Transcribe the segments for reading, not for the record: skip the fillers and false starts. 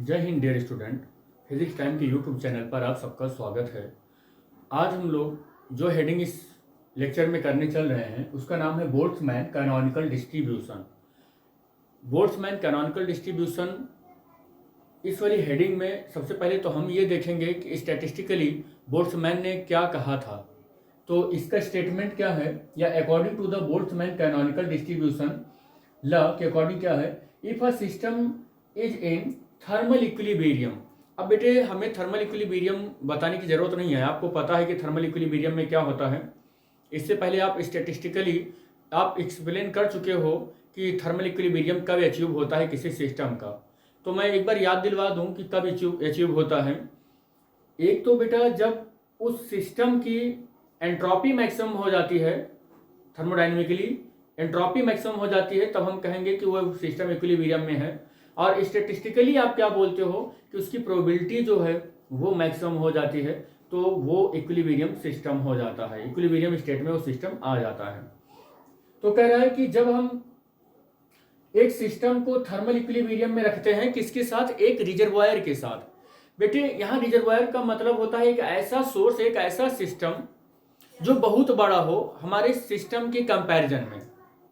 जय हिंद dear student. Physics time के यूट्यूब चैनल पर आप सबका स्वागत है। आज हम लोग जो हेडिंग इस लेक्चर में करने चल रहे हैं उसका नाम है Boltzmann canonical distribution. Boltzmann canonical distribution इस वाली हेडिंग में सबसे पहले तो हम ये देखेंगे कि स्टैटिस्टिकली बोल्ट्जमैन ने क्या कहा था। तो इसका स्टेटमेंट क्या है, या according to the Boltzmann canonical distribution law के अकॉर्डिंग क्या है, if a system is in thermal equilibrium. अब बेटे हमें थर्मल इक्विलिब्रियम बताने की ज़रूरत नहीं है, आपको पता है कि थर्मल इक्विलिब्रियम में क्या होता है। इससे पहले आप स्टैटिस्टिकली आप एक्सप्लेन कर चुके हो कि थर्मल इक्विलिब्रियम कब अचीव होता है किसी सिस्टम का। तो मैं एक बार याद दिलवा दूं कि कब अचीव होता है। एक तो बेटा जब उस सिस्टम की एंट्रोपी मैक्सिमम हो जाती है, थर्मोडाइनमिकली एंट्रोपी मैक्सिमम हो जाती है, तब हम कहेंगे कि वो सिस्टम इक्विलिब्रियम में है। और स्टैटिस्टिकली आप क्या बोलते हो कि उसकी प्रोबेबिलिटी जो है वो मैक्सिमम हो जाती है, तो वो इक्विलिब्रियम सिस्टम हो जाता है, इक्विलिब्रियम स्टेट में वो सिस्टम आ जाता है। तो कह रहा है कि जब हम एक सिस्टम को थर्मल इक्विलिब्रियम में रखते हैं किसके साथ, एक रिजर्वायर के साथ। बेटे यहाँ रिजर्वायर का मतलब होता है एक ऐसा सोर्स, एक ऐसा सिस्टम जो बहुत बड़ा हो हमारे सिस्टम के कंपैरिजन में,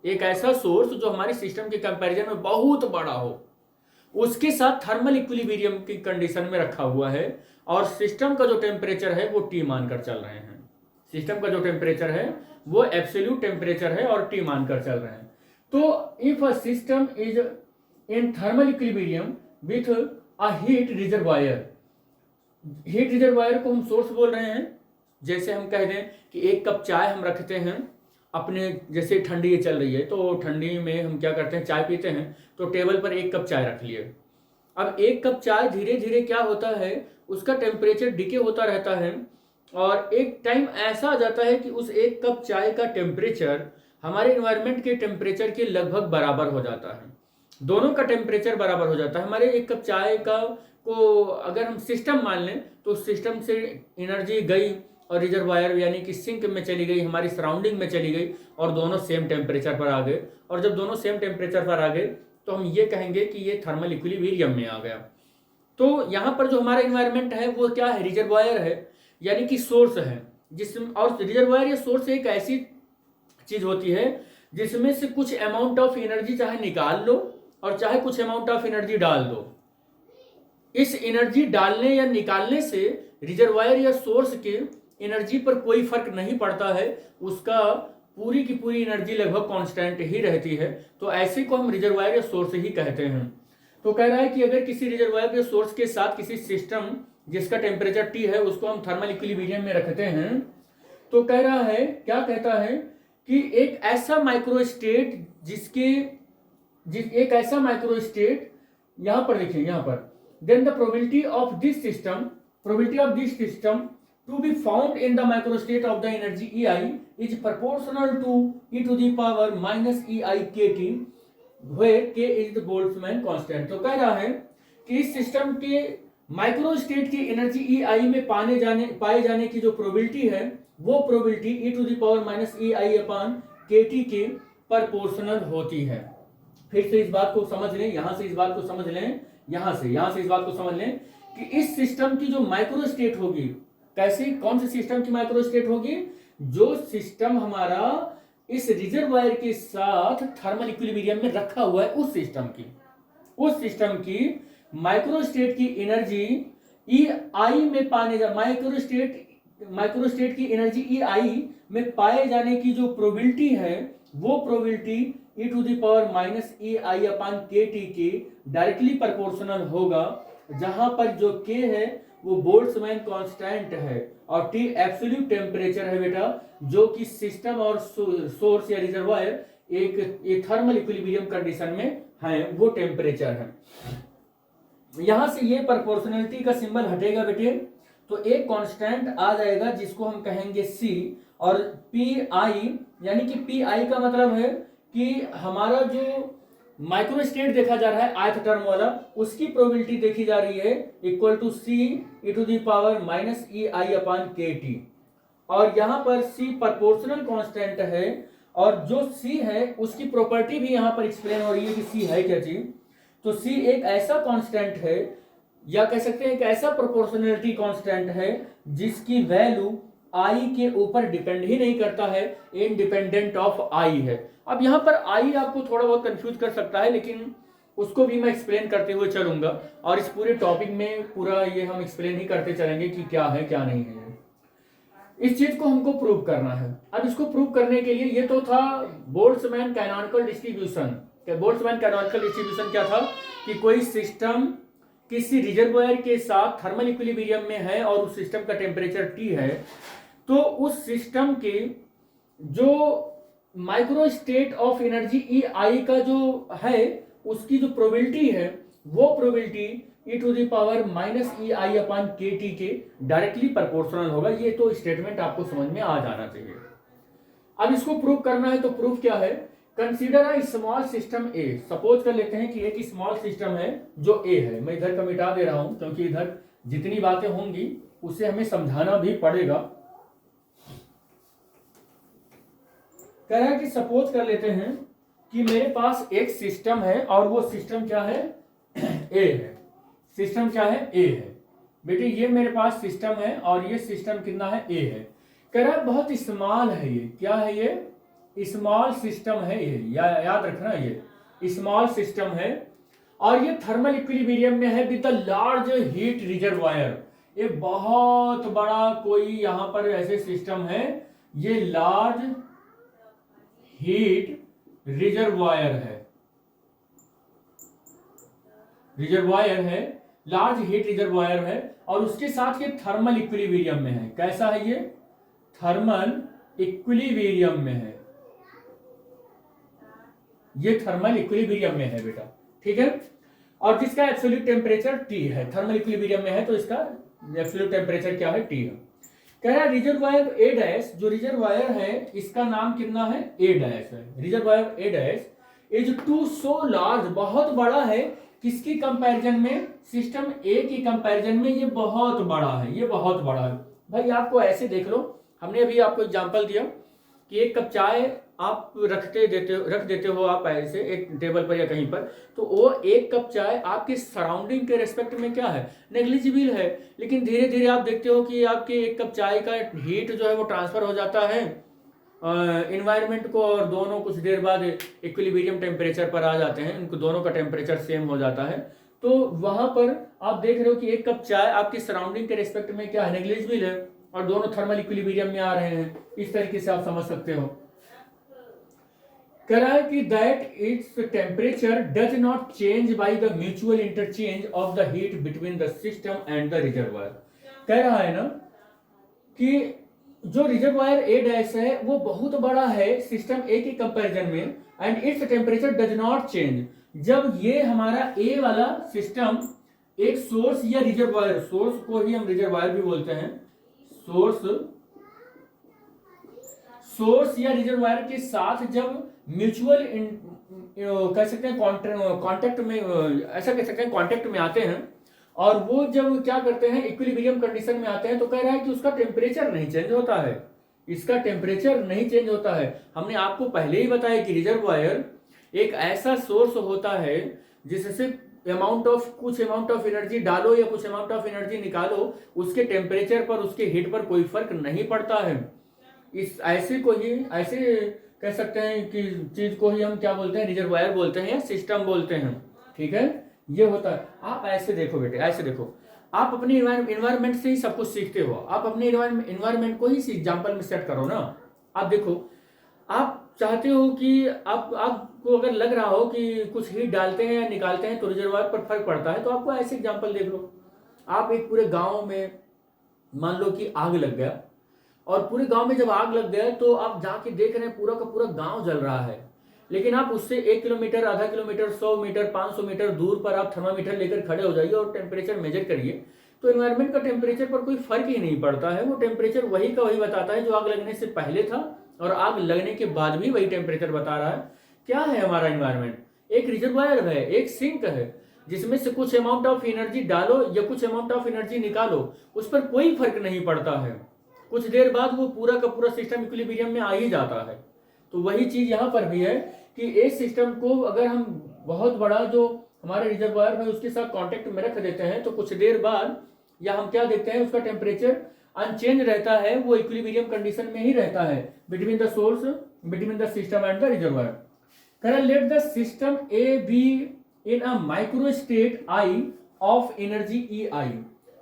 एक ऐसा सोर्स जो हमारे सिस्टम के कंपैरिजन में बहुत बड़ा हो, उसके साथ थर्मल इक्विलिब्रियम की कंडीशन में रखा हुआ है। और सिस्टम का जो टेम्परेचर है वो टी मानकर चल रहे हैं। सिस्टम का जो टेम्परेचर है वो एब्सोल्यूट टेम्परेचर है और टी मानकर चल रहे हैं। तो if a system is in thermal equilibrium with a heat reservoir, heat reservoir को हम सोर्स बोल रहे हैं। जैसे हम कह दें कि एक कप चाय हम रखते हैं अपने, जैसे ठंडी चल रही है तो ठंडी में हम क्या करते हैं, चाय पीते हैं, तो टेबल पर एक कप चाय रख लिए। अब एक कप चाय धीरे धीरे क्या होता है, उसका टेम्परेचर डिके होता रहता है, और एक टाइम ऐसा आ जाता है कि उस एक कप चाय का टेम्परेचर हमारे इन्वायरमेंट के टेम्परेचर के लगभग बराबर हो जाता है। दोनों का टेम्परेचर बराबर हो जाता है। हमारे एक कप चाय का को अगर हम सिस्टम मान लें तो सिस्टम से एनर्जी गई और रिजर्वायर यानी कि सिंक में चली गई, हमारी सराउंडिंग में चली गई, और दोनों सेम टेम्परेचर पर आ गए। और जब दोनों सेम टेम्परेचर पर आ गए तो हम ये कहेंगे कि ये थर्मल इक्विलिब्रियम में आ गया। तो यहाँ पर जो हमारा इन्वायरमेंट है वो क्या है, रिजर्वायर है, यानी कि सोर्स है। जिसमें और रिजर्वायर या सोर्स एक ऐसी चीज होती है जिसमें से कुछ अमाउंट ऑफ एनर्जी चाहे निकाल लो और चाहे कुछ अमाउंट ऑफ एनर्जी डाल दो। इस एनर्जी डालने या निकालने से रिजर्वायर या सोर्स के एनर्जी पर कोई फर्क नहीं पड़ता है, उसका पूरी की पूरी एनर्जी लगभग कांस्टेंट ही रहती है। तो ऐसे को हम रिजर्वायर या सोर्स ही कहते हैं। तो कह रहा है कि अगर किसी रिजर्वायर या सोर्स के साथ किसी सिस्टम जिसका टेम्परेचर टी है उसको हम थर्मल इक्विलिब्रियम में रखते हैं, तो कह रहा है, क्या कहता है कि एक ऐसा माइक्रोस्टेट एक ऐसा माइक्रोस्टेट, यहां पर देखिए, यहां पर then the probability of this system to be found in the microstate of the energy EI is proportional to e to the power minus EI KT, where K is the Boltzmann constant। तो कह रहा है कि इस system के microstate की energy EI में पाए जाने की जो प्रोबेबिलिटी है वो probability e to the power minus EI upon KT के प्रोपोर्शनल होती है। फिर से इस बात को समझ लें, यहां से इस बात को समझ लें, यहां से इस बात को समझ लें कि इस सिस्टम की जो माइक्रोस्टेट होगी, कैसी, कौन सी सिस्टम की माइक्रोस्टेट होगी, जो सिस्टम हमारा इस रिजर्वायर के साथ थर्मल इक्विलिब्रियम में रखा हुआ है, उस सिस्टम की माइक्रोस्टेट की एनर्जी ई आई में माइक्रोस्टेट की एनर्जी ई आई में पाए जाने की जो प्रोबेबिलिटी है वो probability e to the power minus E I upon K T के डायरेक्टली प्रोपोर्शनल होगा, जहां पर जो k है वो बोल्ट्जमैन कांस्टेंट है और t एब्सोल्यूट टेम्परेचर है बेटा, जो कि सिस्टम और सोर्स या रिजर्वायर एक थर्मल इक्विलिब्रियम कंडीशन में है, वो टेम्परेचर है। यहां से ये प्रोपोर्शनलिटी का सिंबल हटेगा बेटे, तो एक कांस्टेंट आ जाएगा जिसको हम कहेंगे c, और पी आई, यानी कि पी आई का मतलब है कि हमारा जो माइक्रोस्टेट देखा जा रहा है ith टर्म वाला, उसकी प्रोबेबिलिटी देखी जा रही है equal to c e to the power minus E I upon K T, और यहां पर c प्रोपोर्शनल कांस्टेंट है, और जो c है उसकी प्रॉपर्टी भी यहां पर एक्सप्लेन हो रही है कि c है क्या चीज। तो c एक ऐसा कांस्टेंट है या कह सकते हैं एक ऐसा प्रोपोर्शनलिटी कांस्टेंट है जिसकी वैल्यू आई के ऊपर डिपेंड ही नहीं करता है, इंडिपेंडेंट ऑफ आई है। अब यहाँ पर आई आपको थोड़ा बहुत कंफ्यूज कर सकता है, लेकिन उसको भी मैं एक्सप्लेन करते हुए चलूंगा, और इस पूरे टॉपिक में पूरा ये हम एक्सप्लेन ही करते चलेंगे कि क्या है क्या नहीं है। इस चीज को हमको प्रूव करना है। अब इसको प्रूव करने के लिए, ये तो था Boltzmann canonical distribution. Boltzmann canonical distribution क्या था कि कोई सिस्टम किसी रिजर्वायर के साथ थर्मल इक्विलिब्रियम में है और उस सिस्टम का टेम्परेचर T है, तो उस सिस्टम के जो micro state of energy EI का जो है, उसकी जो प्रोबेबिलिटी है, वो प्रोबेबिलिटी e⁻⁻ के डायरेक्टली प्रोपोर्शनल होगा। ये तो स्टेटमेंट आपको समझ में आ जाना चाहिए। अब इसको प्रूव करना है, तो प्रूफ क्या है? Consider a small system A. Suppose कर लेते हैं कि एक स्मॉल सिस्टम है जो ए है। मैं इधर का मिटा दे रहा हूं क्योंकि इधर जितनी बातें होंगी उसे हमें समझाना भी पड़ेगा। कह रहा है कि सपोज कर लेते हैं कि मेरे पास एक सिस्टम है और वो सिस्टम क्या है? ए है। सिस्टम क्या है? ए है। बेटे ये मेरे पास सिस्टम है और ये सिस्टम कितना है? ए है। कह रहा है बहुत स्मॉल है ये। क्या है ये? स्मॉल सिस्टम है ये, याद रखना, ये स्मॉल सिस्टम है और ये थर्मल इक्विलिब्रियम में है with the large heat reservoir. ये बहुत बड़ा कोई यहां पर ऐसे सिस्टम है, ये लार्ज हीट रिजर्वायर है, लार्ज हीट रिजर्वायर है और उसके साथ ये थर्मल इक्विलिब्रियम में है। कैसा है ये? थर्मल इक्विलिब्रियम में है, ये थर्मल इक्विलिब्रियम में है बेटा, ठीक है। और जिसका एब्सोल्यूट टेम्परेचर T है, थर्मल इक्विलिब्रियम में है तो इसका एब्सोल्यूट टेम्परेचर क्या है? T है। कह रहा है रिजर्वायर ए डैश, जो रिजर्वायर है इसका नाम कितना है? ए डैश है। Reservoir A dash is too so large, बहुत बड़ा है। किसकी कंपैरिजन में? सिस्टम ए की कंपैरिजन में ये बहुत बड़ा है, ये बहुत बड़ा है। भाई आपको ऐसे देख लो, हमने अभी आपको एग्जांपल दिया कि एक कप चाय आप रख देते हो आप ऐसे एक टेबल पर या कहीं पर, तो वो एक कप चाय आपके सराउंडिंग के रेस्पेक्ट में क्या है? नेग्लिजिबल है। लेकिन धीरे धीरे आप देखते हो कि आपके एक कप चाय का हीट जो है वो ट्रांसफर हो जाता है इन्वायरमेंट को, और दोनों कुछ देर बाद इक्विलिब्रियम टेम्परेचर पर आ जाते हैं, इनको दोनों का टेम्परेचर सेम हो जाता है। तो वहां पर आप देख रहे हो कि एक कप चाय आपकी सराउंडिंग के रेस्पेक्ट में क्या है? नेग्लिजिबल है, और दोनों थर्मल इक्विलिब्रियम में आ रहे हैं। इस तरीके से आप समझ सकते हो। कह रहा है कि that its temperature does not change by the mutual interchange of the heat between the system and the reservoir. कह रहा है ना कि जो रिजर्वायर ए डैश है वो बहुत बड़ा है सिस्टम ए की कंपैरिजन में, and its temperature does not change. जब ये हमारा ए वाला सिस्टम एक सोर्स या रिजर्वायर, सोर्स को ही हम रिजर्वायर भी बोलते हैं, सोर्स या रिजर्वायर के साथ जब म्यूचुअल कह सकते हैं कांटेक्ट में, ऐसा कह सकते हैं कांटेक्ट में आते हैं, और वो जब क्या करते हैं? इक्विलिब्रियम कंडीशन में आते हैं, तो कह रहा है कि उसका टेम्परेचर नहीं चेंज होता है, इसका टेम्परेचर नहीं चेंज होता है। हमने आपको पहले ही बताया कि रिजर्वायर एक ऐसा सोर्स होता है जिससे कुछ अमाउंट ऑफ एनर्जी डालो या कुछ अमाउंट ऑफ एनर्जी निकालो, उसके टेम्परेचर पर, उसके हीट पर कोई फर्क नहीं पड़ता है। इस ऐसे कह सकते हैं कि चीज को ही हम क्या बोलते हैं? रिजर्वायर बोलते हैं या सिस्टम बोलते हैं, ठीक है। ये होता है। आप ऐसे देखो बेटे, ऐसे देखो, आप अपने इन्वायरमेंट से ही सब कुछ सीखते हो। आप अपने इन्वायरमेंट को ही एग्जाम्पल में सेट करो ना। आप देखो, आप चाहते हो कि आपको अगर लग रहा हो कि कुछ हीट डालते हैं या निकालते हैं तो रिजर्वायर पर फर्क पड़ता है, तो आपको ऐसे एग्जाम्पल देख लो। आप एक पूरे गाँव में मान लो कि आग लग गया, और पूरे गांव में जब आग लग गया तो आप जाके देख रहे हैं पूरा का पूरा गांव जल रहा है, लेकिन आप उससे 1 किलोमीटर, आधा किलोमीटर, 100 मीटर, 500 मीटर दूर पर आप थर्मामीटर लेकर खड़े हो जाइए और टेम्परेचर मेजर करिए, तो एनवायरनमेंट का टेम्परेचर पर कोई फर्क ही नहीं पड़ता है। वो टेम्परेचर वही का वही बताता है जो आग लगने से पहले था, और आग लगने के बाद भी वही टेम्परेचर बता रहा है। क्या है हमारा एनवायरनमेंट? एक रिजर्वायर है, एक सिंक है, जिसमें से कुछ अमाउंट ऑफ एनर्जी डालो या कुछ अमाउंट ऑफ एनर्जी निकालो, उस पर कोई फर्क नहीं पड़ता है। कुछ देर बाद वो पूरा का पूरा सिस्टम इक्विलिब्रियम में आ ही जाता है। तो वही चीज यहाँ पर भी है कि इस सिस्टम को अगर हम बहुत बड़ा जो हमारे रिजर्वायर में उसके साथ कांटेक्ट में रख देते हैं, तो कुछ देर बाद या हम क्या देखते हैं, उसका टेम्परेचर अनचेंज रहता है, वो इक्विलिब्रियम कंडीशन में ही रहता है between the source, between the system and the reservoir. कह रहा let the system A B in a micro state I of energy E I.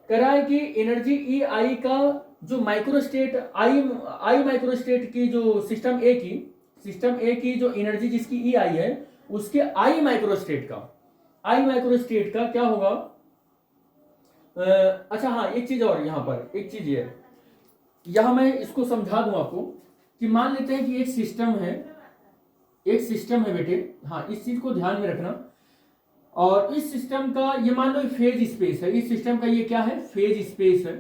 कह रहा है कि एनर्जी ई आई का जो micro state I micro state की जो सिस्टम ए की जो एनर्जी जिसकी ई आई है, उसके आई माइक्रो स्टेट का क्या होगा। अच्छा हाँ, एक चीज और यहाँ पर एक चीज है, यहां मैं इसको समझा दूं आपको कि मान लेते हैं कि एक सिस्टम है बेटे, हाँ इस चीज को ध्यान में रखना। और इस सिस्टम का ये मान लो फेज स्पेस है, इस सिस्टम का ये क्या है, फेज स्पेस है।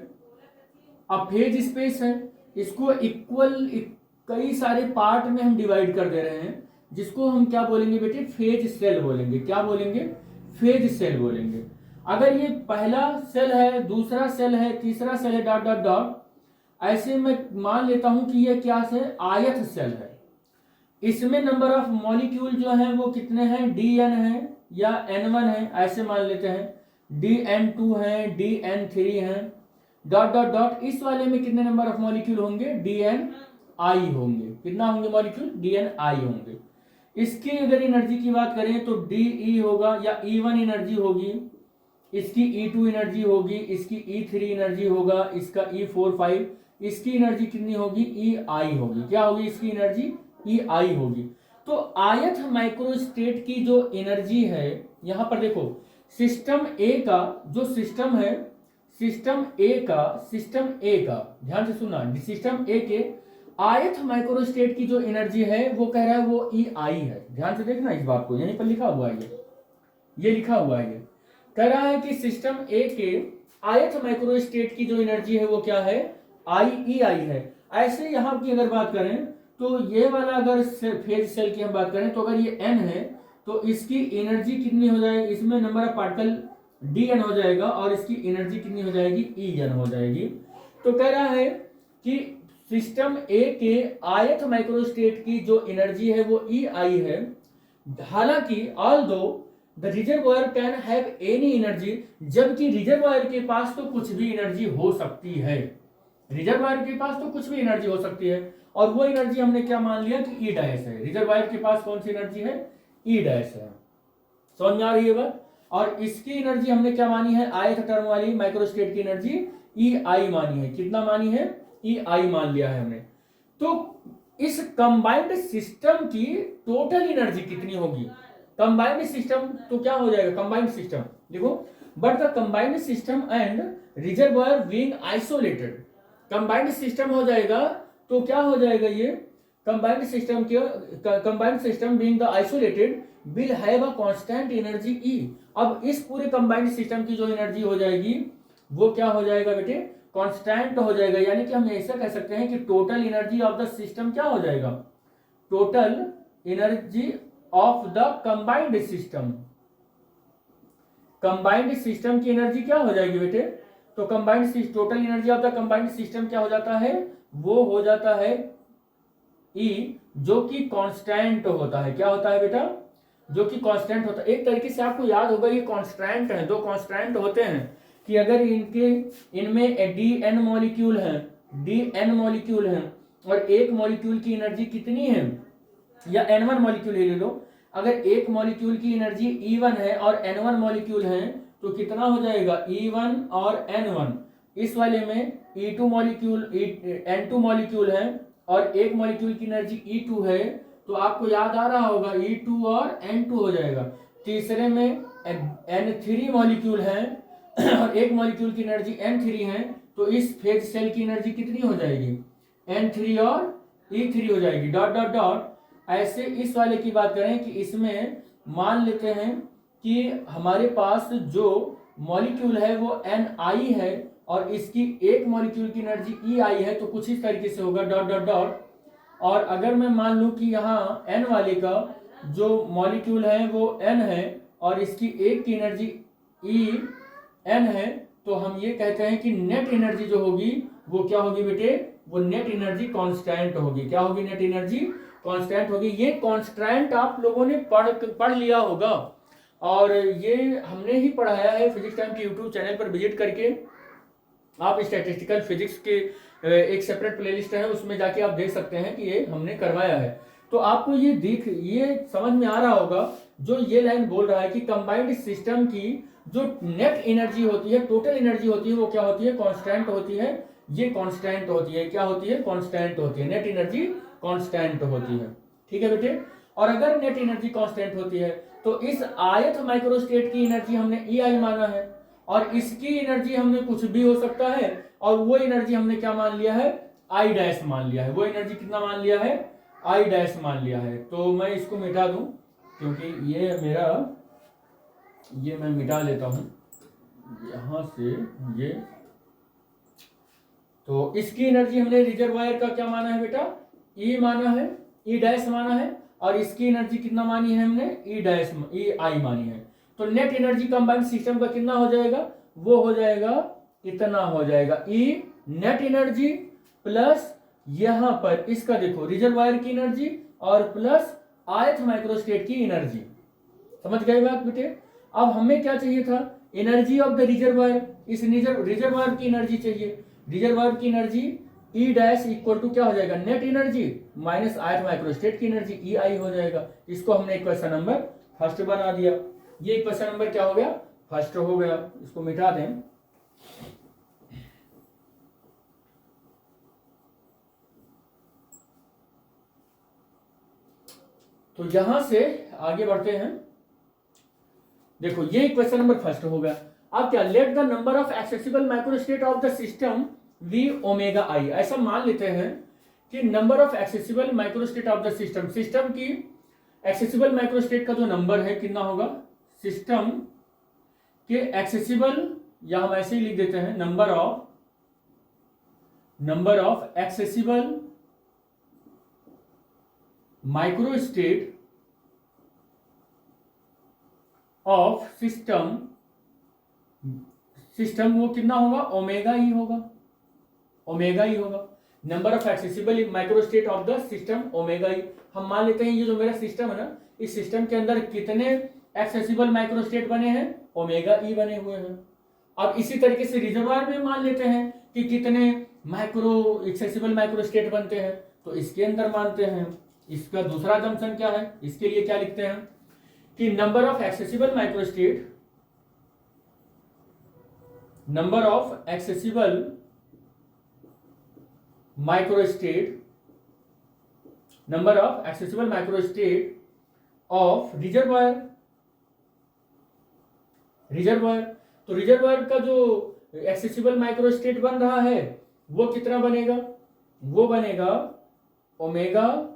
अब फेज स्पेस है, इसको इक्वल कई सारे पार्ट में हम डिवाइड कर दे रहे हैं, जिसको हम क्या बोलेंगे बेटे, फेज सेल बोलेंगे। क्या बोलेंगे, फेज सेल बोलेंगे। अगर ये पहला सेल है, दूसरा सेल है, तीसरा सेल है, डॉट डॉट डॉट, ऐसे मैं मान लेता हूं कि ये क्या है, आयत सेल है। इसमें नंबर ऑफ मॉलिक्यूल जो है वो कितने हैं, dn है या n1 है, ऐसे मान लेते हैं, dn2 है, dn3 है, डॉट डॉट डॉट। इस वाले में कितने नंबर ऑफ मॉलिक्यूल होंगे, dni होंगे। कितना होंगे मॉलिक्यूल, dni होंगे। इसकी अगर एनर्जी की बात करें तो de होगा या E1 एनर्जी होगी, इसकी E2 एनर्जी होगी, इसकी E3 एनर्जी होगा, इसका E4 5, इसकी एनर्जी कितनी होगी, EI होगी। क्या होगी इसकी एनर्जी, EI होगी। तो आयत माइक्रोस्टेट की जो एनर्जी है, यहां पर देखो सिस्टम ए का जो सिस्टम है, सिस्टम ए का ध्यान से सुनना, सिस्टम ए के आयत माइक्रोस्टेट की जो एनर्जी है वो कह रहा है वो EI है। ध्यान से देखना इस बात को, यहीं पर लिखा हुआ है, ये लिखा हुआ है। कह रहा है कि सिस्टम ए के आयत माइक्रोस्टेट की जो एनर्जी है वो क्या है, EI है। ऐसे यहां की अगर बात करें तो ये वाला अगर फेज सेल की हम बात करें तो अगर ये n है तो इसकी एनर्जी कितनी हो जाएगी, इसमें नंबर ऑफ पार्टिकल dn हो जाएगा और इसकी एनर्जी कितनी हो जाएगी, En हो जाएगी। तो कह रहा है कि सिस्टम ए के आयत माइक्रोस्टेट की जो एनर्जी है वो EI है। हालांकि although the reservoir can have any energy, जबकि रिजर्वायर के पास तो कुछ भी एनर्जी हो सकती है, रिजर्वायर के पास तो कुछ भी एनर्जी हो सकती है। और वो एनर्जी हमने क्या मान लिया कि E डैश है। रिजर्वायर के पास कौन सी एनर्जी है, E डैश है। समझ में आ रही है बात। और इसकी एनर्जी हमने क्या मानी है, आयत टर्म वाली माइक्रोस्टेट की एनर्जी EI मानी है। कितना मानी है, EI मान लिया है हमने। तो इस कंबाइंड सिस्टम की टोटल एनर्जी कितनी होगी, कंबाइंड सिस्टम तो क्या हो जाएगा, कंबाइंड सिस्टम देखो, but the combined system and reservoir being isolated, combined system हो जाएगा तो क्या हो जाएगा, ये combined system being the isolated will have a constant energy E। अब इस पूरे कंबाइंड सिस्टम की जो एनर्जी हो जाएगी वो क्या हो जाएगा बेटे, कांस्टेंट हो जाएगा। यानी कि हम ऐसा कह सकते हैं कि total energy of the system क्या हो जाएगा, total energy of the combined system, combined system की एनर्जी क्या हो जाएगी बेटे, तो combined total energy of the combined system क्या हो जाता है, वो हो जाता है E, जो कि कांस्टेंट होता है। क्या होता है बेटा, जो कि कांस्टेंट होता है। एक तरीके से आपको याद होगा ये कांस्टेंट है, दो कांस्टेंट होते हैं कि अगर इनमें dn मॉलिक्यूल हैं और एक मॉलिक्यूल की एनर्जी कितनी है, या n1 मॉलिक्यूल ले लो, अगर एक मॉलिक्यूल की एनर्जी E1 है और n1 मॉलिक्यूल है तो कितना हो जाएगा, E1 और n1। इस वाले में E2 मॉलिक्यूल n2 मॉलिक्यूल है और एक मॉलिक्यूल की एनर्जी E2 है, तो आपको याद आ रहा होगा E2 और n2 हो जाएगा। तीसरे में n3 मॉलिक्यूल है और एक मॉलिक्यूल की एनर्जी n3 है, तो इस फेज सेल की एनर्जी कितनी हो जाएगी, n3 और E3 हो जाएगी, डॉट डॉट डॉट। ऐसे इस वाले की बात करें कि इसमें मान लेते हैं कि हमारे पास जो मॉलिक्यूल है वो Ni है और इसकी एक मॉलिक्यूल की एनर्जी EI है, तो कुछ इस तरीके से होगा, डॉट डॉट डॉट। और अगर मैं मान लूं कि यहाँ n वाले का जो मॉलिक्यूल है वो n है और इसकी एक की एनर्जी En है, तो हम ये कहते हैं कि नेट एनर्जी जो होगी वो क्या होगी बेटे, वो नेट एनर्जी कांस्टेंट होगी। क्या होगी, नेट एनर्जी कांस्टेंट होगी। ये कांस्टेंट आप लोगों ने पढ़ लिया होगा। और ये हमने ही पढ़ाया है फिजिक्स टाइम के यूट्यूब चैनल पर विजिट करके। आप स्टैटिस्टिकल फिजिक्स के एक सेपरेट प्लेलिस्ट है, उसमें जाके आप देख सकते हैं कि ये हमने करवाया है। तो आपको ये समझ में आ रहा होगा जो ये लाइन बोल रहा है कि कंबाइंड सिस्टम की जो नेट एनर्जी होती है, टोटल एनर्जी होती है, वो क्या होती है? कांस्टेंट होती है। ये कांस्टेंट होती है, क्या होती है? कांस्टेंट होती है। नेट एनर्जी कांस्टेंट होती है। ठीक है बेटे। और अगर नेट एनर्जी कांस्टेंट होती है तो इस आयत माइक्रोस्टेट की एनर्जी हमने EI माना है, और इसकी एनर्जी हमने कुछ भी हो सकता है, और वो एनर्जी हमने क्या मान लिया है? I डैश मान लिया है। वो एनर्जी कितना मान लिया है? I डैश मान लिया है। तो मैं इसको मिटा दूं, क्योंकि ये मैं मिटा लेता हूं यहां से ये। तो इसकी एनर्जी हमने रिजर्वायर का क्या माना है बेटा? E माना है, E डैश माना है, और इसकी एनर्जी कितना मानी है हमने? EI मानी है। तो नेट एनर्जी कंबाइंड सिस्टम का कितना हो जाएगा? वो हो जाएगा, इतना हो जाएगा, E नेट एनर्जी प्लस यहां पर इसका देखो रिजर्वायर की एनर्जी और प्लस आयत माइक्रोस्टेट की एनर्जी। समझ गए बात बेटे? अब हमें क्या चाहिए था? Energy of the reservoir. इस रिजर्वायर की एनर्जी चाहिए। रिजर्वायर की energy E dash equal to क्या हो जाएगा? Net energy minus ith microstate की एनर्जी EI हो जाएगा। इसको हमने इक्वेशन नंबर फर्स्ट बना दिया। ये इक्वेशन नंबर क्या हो गया? फर्स्ट हो गया। इसको मिटा दें। तो यहां से आगे बढ़ते हैं। देखो ये इक्वेशन नंबर फर्स्ट हो गया। अब क्या? Let the number of accessible microstate of the system be omega I. ऐसा मान लेते हैं कि number of accessible microstate of the system, system की एक्सेसिबल माइक्रोस्टेट का जो नंबर है कितना होगा? सिस्टम के एक्सेसिबल, या हम ऐसे ही लिख देते हैं, number of accessible microstate of system वो कितना होगा? ओमेगा ई होगा। ओमेगा ई होगा। Number of accessible microstate of the system omega E. हम मान लेते हैं ये जो मेरा सिस्टम है ना, इस सिस्टम के अंदर कितने एक्सेसिबल माइक्रोस्टेट बने हैं? ओमेगा ई बने हुए हैं। अब इसी तरीके से रिजर्वायर में मान लेते हैं कि कितने एक्सेसिबल माइक्रोस्टेट बनते हैं, तो इसके अंदर मानते हैं। इसका दूसरा जंक्शन क्या है? इसके लिए क्या लिखते हैं कि number of accessible microstate of reservoir. तो रिजर्वायर का जो एक्सेसिबल माइक्रोस्टेट बन रहा है वो कितना बनेगा? वो बनेगा ओमेगा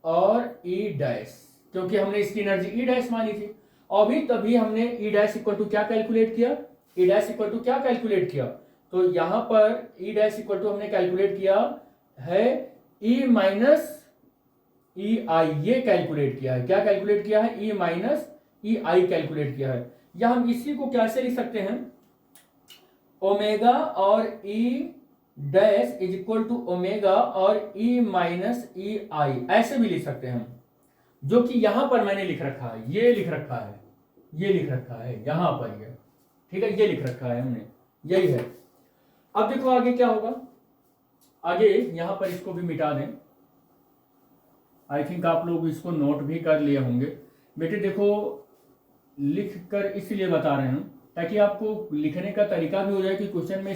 और E डैश, क्योंकि हमने इसकी एनर्जी E डैश मानी थी। अभी तभी हमने E डैश इक्वल टू क्या कैलकुलेट किया? E डैश इक्वल टू क्या कैलकुलेट किया? तो यहां पर E डैश इक्वल टू हमने कैलकुलेट किया है E माइनस EI। ये कैलकुलेट किया है। क्या कैलकुलेट किया है? E माइनस EI कैलकुलेट किया है। या हम इसी को कैसे लिख सकते हैं? ओमेगा और E dash is equal to omega और E माइनस EI, ऐसे भी लिख सकते हैं हम, जो कि यहां पर मैंने लिख रखा है। ये लिख रखा है यहां पर ये। ठीक है, ये लिख रखा है हमने, यही है। अब देखो आगे क्या होगा। आगे यहां पर इसको भी मिटा दें। आई थिंक आप लोग इसको नोट भी कर लिए होंगे। बेटे देखो, लिख कर इसलिए बता रहे हैं ताकि आपको लिखने का तरीका भी हो जाए कि क्वेश्चन में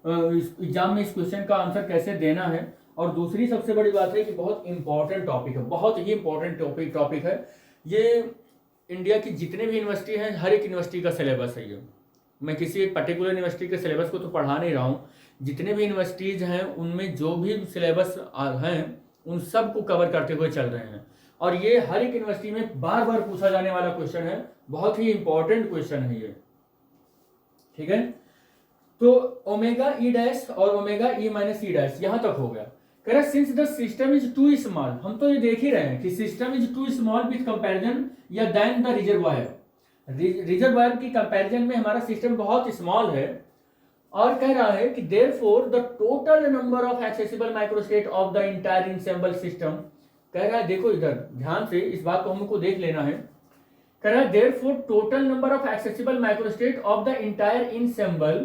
एग्जाम में इस क्वेश्चन का आंसर कैसे देना है। और दूसरी सबसे बड़ी बात है कि बहुत इंपॉर्टेंट टॉपिक है, बहुत ही इंपॉर्टेंट टॉपिक है ये। इंडिया की जितने भी यूनिवर्सिटी हैं, हर एक यूनिवर्सिटी का सिलेबस है ये। मैं किसी एक पर्टिकुलर यूनिवर्सिटी के सिलेबस को तो पढ़ा नहीं रहा हूँ। जितने भी यूनिवर्सिटीज़ हैं उनमें जो भी सिलेबस हैं उन सब को कवर करते हुए चल रहे हैं। और ये हर एक यूनिवर्सिटी में बार बार पूछा जाने वाला क्वेश्चन है, बहुत ही इंपॉर्टेंट क्वेश्चन है ये। ठीक है, तो ओमेगा ई डैश और omega E minus E dash यहां तक हो गया। कह रहा since the system is too small, हम तो ये देख ही रहे हैं कि system is too small with comparison या देन द रिजर्वायर। रिजर्वायर की कंपैरिजन में हमारा सिस्टम बहुत स्मॉल है। और कह रहा है कि therefore the total number of accessible microstate of the entire ensemble system. कह रहा है देखो इधर ध्यान से इस बात को हमको देख लेना है कह रहा है therefore total number of accessible microstate of the entire ensemble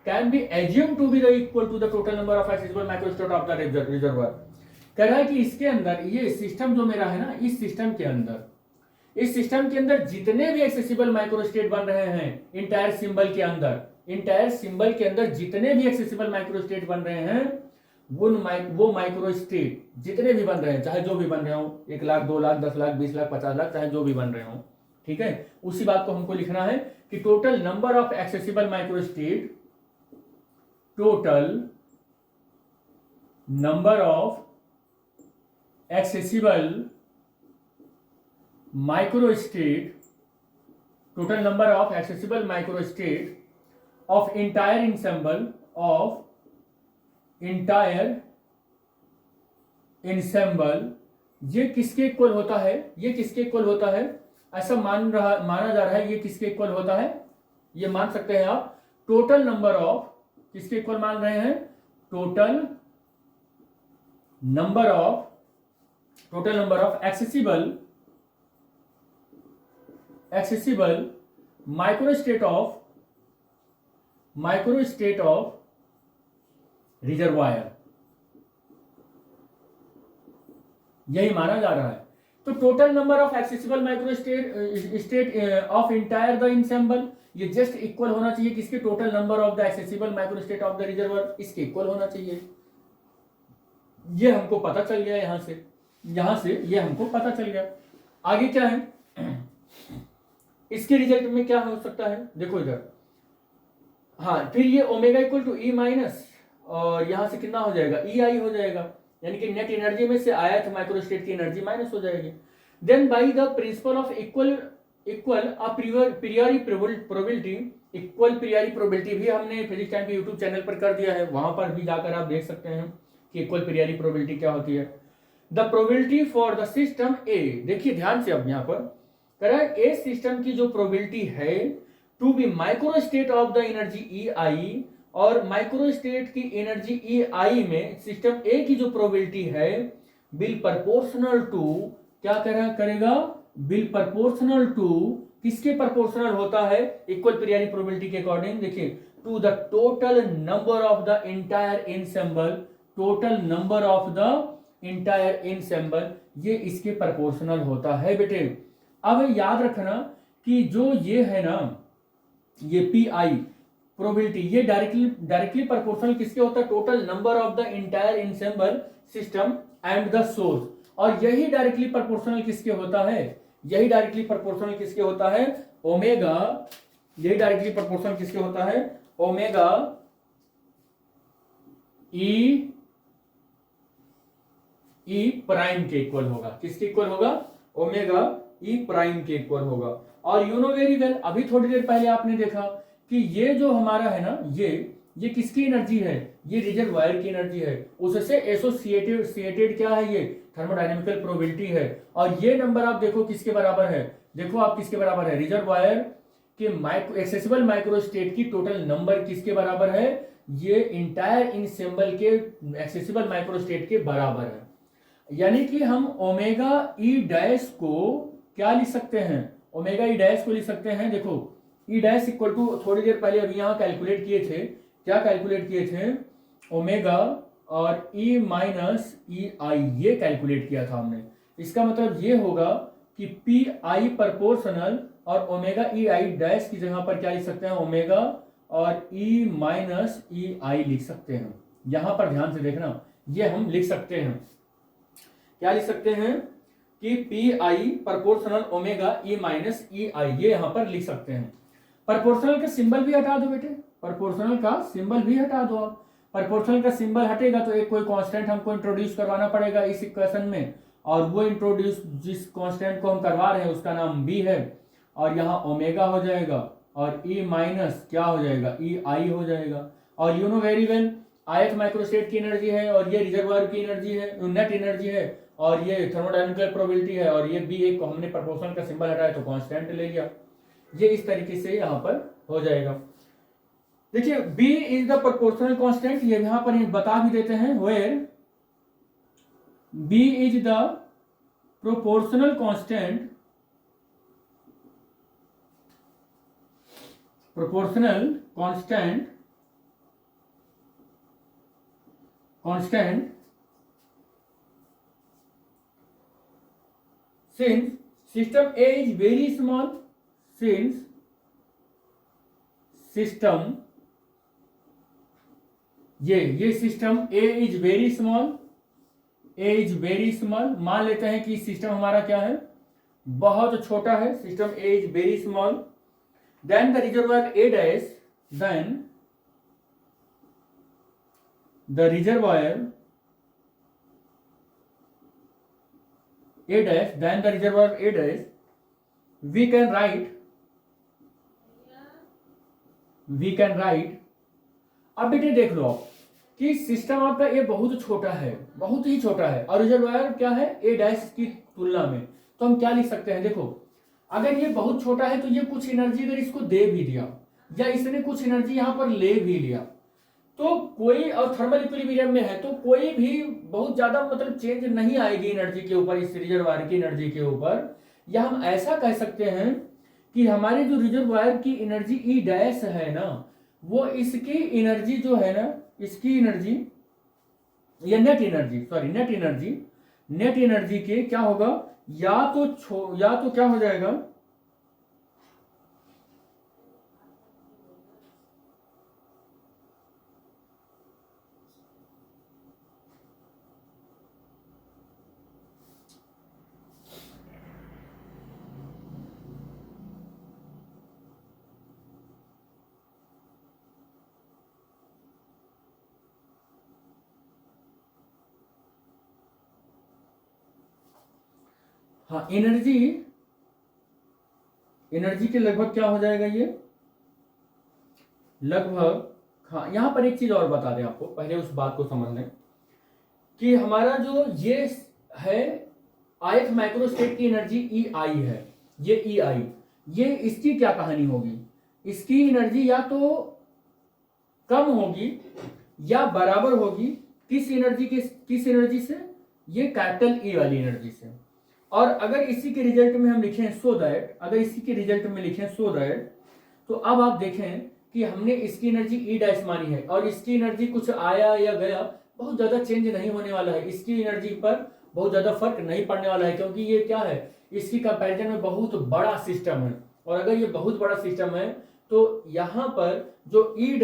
can be assumed to be the equal to the total number of accessible microstate of the reservoir। कह रहा है कि इसके अंदर ये सिस्टम जो मेरा है ना, इस सिस्टम के अंदर जितने भी एक्सेसिबल माइक्रोस्टेट बन रहे हैं इंटायर सिंबल के अंदर जितने भी एक्सेसिबल माइक्रोस्टेट बन रहे हैं वो माइक्रोस्टेट जितने भी बन रहे हैं, चाहे जो भी बन रहे हो, 1 लाख 2 लाख 10 लाख 20 लाख 50 लाख, चाहे जो भी बन रहे हो, ठीक है, उसी बात को हमको लिखना है कि total number of accessible microstate, total number of accessible microstate, total number of accessible microstate of entire ensemble ये किसके इक्वल होता है, ऐसा माना जा रहा है, ये किसके इक्वल होता है, ये मान सकते हैं आप टोटल नंबर ऑफ, किसके इक्वल मान रहे हैं, total number of accessible microstate of reservoir, यही माना जा रहा है। तो total number of accessible microstate of entire the ensemble, ये जस्ट इक्वल होना चाहिए किसके, total number of the accessible microstate of the reservoir, इसके इक्वल होना चाहिए। ये हमको पता चल गया, यहां से ये हमको पता चल गया। आगे क्या है, इसके रिजल्ट में क्या हो सकता है, देखो इधर, हाँ, फिर ये omega equal to E minus, और यहां से कितना हो जाएगा, ई आई हो जाएगा, यानी कि नेट एनर्जी में से आया तो माइक्रोस्टेट की एनर्जी माइनस हो जाएगी। Then by the principle of equal priori probability, equal priori probability भी हमने फिजिक्स टाइम के यूट्यूब चैनल पर कर दिया है, वहां पर भी जाकर आप देख सकते हैं कि इक्वल प्रियरी प्रोबेबिलिटी क्या होती है। The probability for the system A, देखिए ध्यान से, अब यहां पर कह रहा है ए सिस्टम की जो प्रोबेबिलिटी है to be microstate of the energy E I, और माइक्रोस्टेट की एनर्जी ई आई में सिस्टम ए की जो प्रोबेबिलिटी है बिल प्रोपोर्शनल टू, क्या करेगा, बिल प्रोपोर्शनल टू, किसके प्रोपोर्शनल होता है, इक्वल प्रियरी प्रोबेबिलिटी के अकॉर्डिंग, देखिए, to the total number of the entire ensemble, total number of the entire ensemble, ये इसके प्रोपोर्शनल होता है बेटे। अब याद रखना कि जो ये है ना, ये पी आई प्रोबेबिलिटी, ये डायरेक्टली प्रोपोर्शनल किसके होता है, total number of the entire ensemble system and the source, और यही डायरेक्टली प्रोपोर्शनल किसके होता है, ओमेगा, यही डायरेक्टली प्रोपोर्शनल किसके होता है, ओमेगा ई प्राइम के इक्वल होगा, किसके इक्वल होगा, ओमेगा ई प्राइम के इक्वल होगा। और यू नो वेरी वेल, अभी थोड़ी देर पहले आपने देखा कि ये जो हमारा है ना, ये किसकी एनर्जी है, ये रिजर्वायर की एनर्जी है, उससे एसोसिएटेड क्या है, ये थर्मोडायनेमिकल प्रोबेबिलिटी है। और ये नंबर आप देखो किसके बराबर है, देखो आप किसके बराबर है, रिजर्वायर के एक्सेसिबल माइक्रोस्टेट की टोटल नंबर किसके बराबर है, ये इंटायर एनसेम्बल के एक्सेसिबल माइक्रोस्टेट के बराबर है। यानी कि हम ओमेगा ई डैश को क्या लिख सकते हैं, ओमेगा ई डैश को लिख सकते हैं, देखो ई डैश इक्वल टू, थोड़ी देर पहले अभी यहां कैलकुलेट किए थे, क्या कैलकुलेट किए थे, ओमेगा और ई माइनस ई आई, ये कैलकुलेट किया था हमने। इसका मतलब ये होगा कि पी आई प्रोपोर्शनल और ओमेगा ई आई डैश की जगह पर क्या लिख सकते हैं, ओमेगा और ई माइनस ई आई लिख सकते हैं। यहां पर ध्यान से देखना, ये हम लिख सकते हैं, क्या लिख सकते हैं कि P I proportional omega E minus E I, ये यहां पर लिख सकते हैं। प्रोपोर्शनल का सिंबल भी हटा दो बेटे, प्रोपोर्शनल का सिंबल भी हटा दो आप। प्रोपोर्शनल का सिंबल हटेगा तो एक कोई कांस्टेंट हमको इंट्रोड्यूस करवाना पड़ेगा इस इक्वेशन में, और वो इंट्रोड्यूस जिस कांस्टेंट को हम करवा रहे हैं उसका नाम बी है, और यहाँ ओमेगा हो जाएगा और ई माइनस क्या हो जाएगा, ई आई हो जाएगा। और you know very well, ith microstate की एनर्जी है और ये रिजर्वायर की एनर्जी है, नेट एनर्जी है, और ये थर्मोडायनेमिकल प्रोबेबिलिटी है, और ये बी एक को हमने प्रोपोर्शनल का सिंबल हटाया तो कांस्टेंट ले लिया। ये इस तरीके से यहाँ पर हो जाएगा। देखिए B is the proportional constant, ये यहाँ पर बता भी देते हैं, where B is the proportional constant proportional constant since system A is very small, since system ये system A is very small, A is very small, मान लेते हैं कि सिस्टम हमारा क्या है, बहुत छोटा है, system A is very small, then the reservoir A dash, then the reservoir A dash, then the reservoir A dash, we can write, अब बेटे देख लो आप कि सिस्टम आपका ये बहुत छोटा है, बहुत ही छोटा है, और रिजर्वायर क्या है ए डैश की तुलना में, तो हम क्या लिख सकते हैं, देखो अगर ये बहुत छोटा है तो ये कुछ एनर्जी अगर इसको दे भी दिया या इसने कुछ एनर्जी यहाँ पर ले भी लिया तो कोई, और थर्मल इक्विलिब्रियम में है तो कोई भी बहुत ज्यादा मतलब चेंज नहीं आएगी एनर्जी के ऊपर, इस रिजर्वायर की एनर्जी के ऊपर। या हम ऐसा कह सकते हैं कि हमारे जो रिजर्वायर की एनर्जी ई डैश है ना, वो इसकी एनर्जी जो है ना, इसकी एनर्जी या नेट एनर्जी के क्या होगा, या तो क्या हो जाएगा, हाँ एनर्जी के लगभग क्या हो जाएगा ये, लगभग, हाँ यहां पर एक चीज और बता दें आपको, पहले उस बात को समझ लें कि हमारा जो ये है ith माइक्रोस्टेट की एनर्जी ई आई है, ये ई आई, ये इसकी क्या कहानी होगी, इसकी एनर्जी या तो कम होगी या बराबर होगी किस एनर्जी से, ये कैपिटल ई वाली एनर्जी से। और अगर इसी के रिजल्ट में हम लिखें सो दैट, तो अब आप देखें कि हमने इसकी एनर्जी ई डैश मानी है और इसकी एनर्जी कुछ आया या गया, बहुत ज्यादा चेंज नहीं होने वाला है, इसकी एनर्जी पर बहुत ज्यादा फर्क नहीं पड़ने वाला है, क्योंकि ये क्या है, इसकी कंपैरिजन में बहुत बड़ा सिस्टम है। और अगर ये बहुत बड़ा सिस्टम है तो यहाँ पर जो ई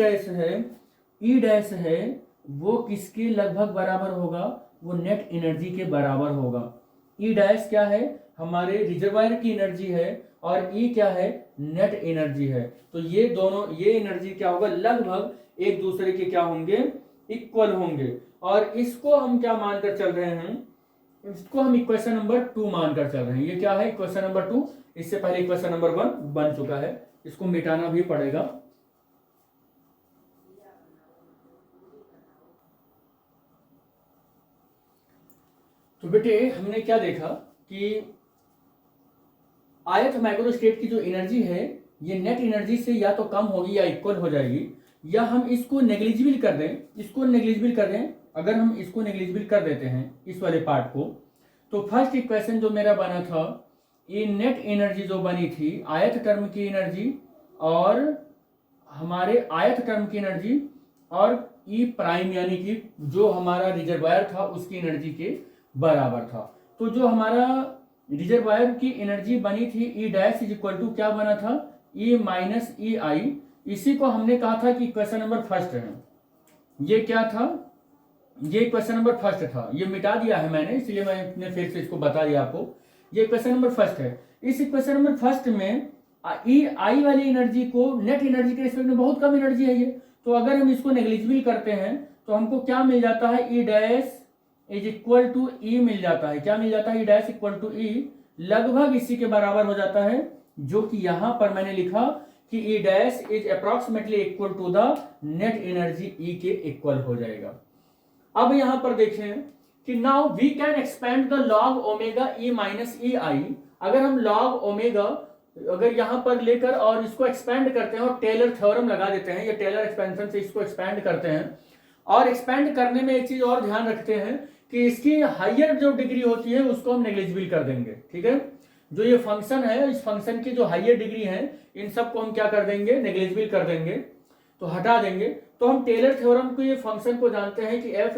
डैश है वो किसके लगभग बराबर होगा, वो नेट एनर्जी के बराबर होगा। ई डैश क्या है, हमारे रिजर्वायर की एनर्जी है, और ई क्या है, नेट एनर्जी है। तो ये दोनों, ये एनर्जी क्या होगा, लगभग एक दूसरे के क्या होंगे, इक्वल होंगे। और इसको हम क्या मानकर चल रहे हैं, इसको हम इक्वेशन नंबर 2 मानकर चल रहे हैं। ये क्या है, इक्वेशन नंबर 2, इससे पहले इक्वेशन नंबर 1 बन चुका है, इसको मिटाना भी पड़ेगा। तो बेटे हमने क्या देखा कि ith माइक्रोस्टेट की जो एनर्जी है ये नेट एनर्जी से या तो कम होगी या इक्वल हो जाएगी, या हम इसको नेग्लिजिबल कर दें, अगर हम इसको नेग्लिजिबल कर देते हैं इस वाले पार्ट को, तो फर्स्ट इक्वेशन जो मेरा बना था, ये नेट एनर्जी जो बनी थी ith टर्म की एनर्जी और हमारे ith टर्म की एनर्जी और ई प्राइम यानी कि जो हमारा रिजर्वायर था उसकी एनर्जी के बराबर था। तो जो हमारा रिजर्वायर की एनर्जी बनी थी E dash is equal to क्या बना था, ई माइनस ई आई, इसी को हमने कहा था कि क्वेश्चन नंबर फर्स्ट है। ये क्या था, ये क्वेश्चन नंबर फर्स्ट था, ये मिटा दिया है मैंने, इसलिए मैंने फिर से इसको बता दिया आपको। ये क्वेश्चन नंबर फर्स्ट है। इस क्वेश्चन नंबर फर्स्ट में ई आई वाली एनर्जी को नेट एनर्जी के रिस्पेक्ट में बहुत कम एनर्जी है ये, तो अगर हम इसको नेग्लिजिबल करते हैं तो हमको क्या मिल जाता है, E dash is equal to E मिल जाता है। क्या मिल जाता है, E dash equal to E, लगभग इसी के बराबर हो जाता है, जो कि यहां पर मैंने लिखा कि E dash is approximately equal to the net energy E के इक्वल हो जाएगा। अब यहां पर देखें कि now we can expand the log omega E minus E I. अगर हम लॉग ओमेगा अगर यहां पर लेकर और इसको एक्सपेंड करते हैं और टेलर थ्योरम लगा देते हैं, या टेलर एक्सपेंशन से इसको एक्सपेंड करते हैं, और एक्सपेंड करने में एक चीज और ध्यान रखते हैं कि इसकी हायर जो डिग्री होती है उसको हम नेग्लिजिबल कर देंगे, ठीक है। जो ये फंक्शन है, इस फंक्शन की जो हाइयर डिग्री है, इन सब को हम क्या कर देंगे, नेग्लिजिबल कर देंगे, तो हटा देंगे। तो हम टेलर थ्योरम को, ये फंक्शन को जानते हैं कि F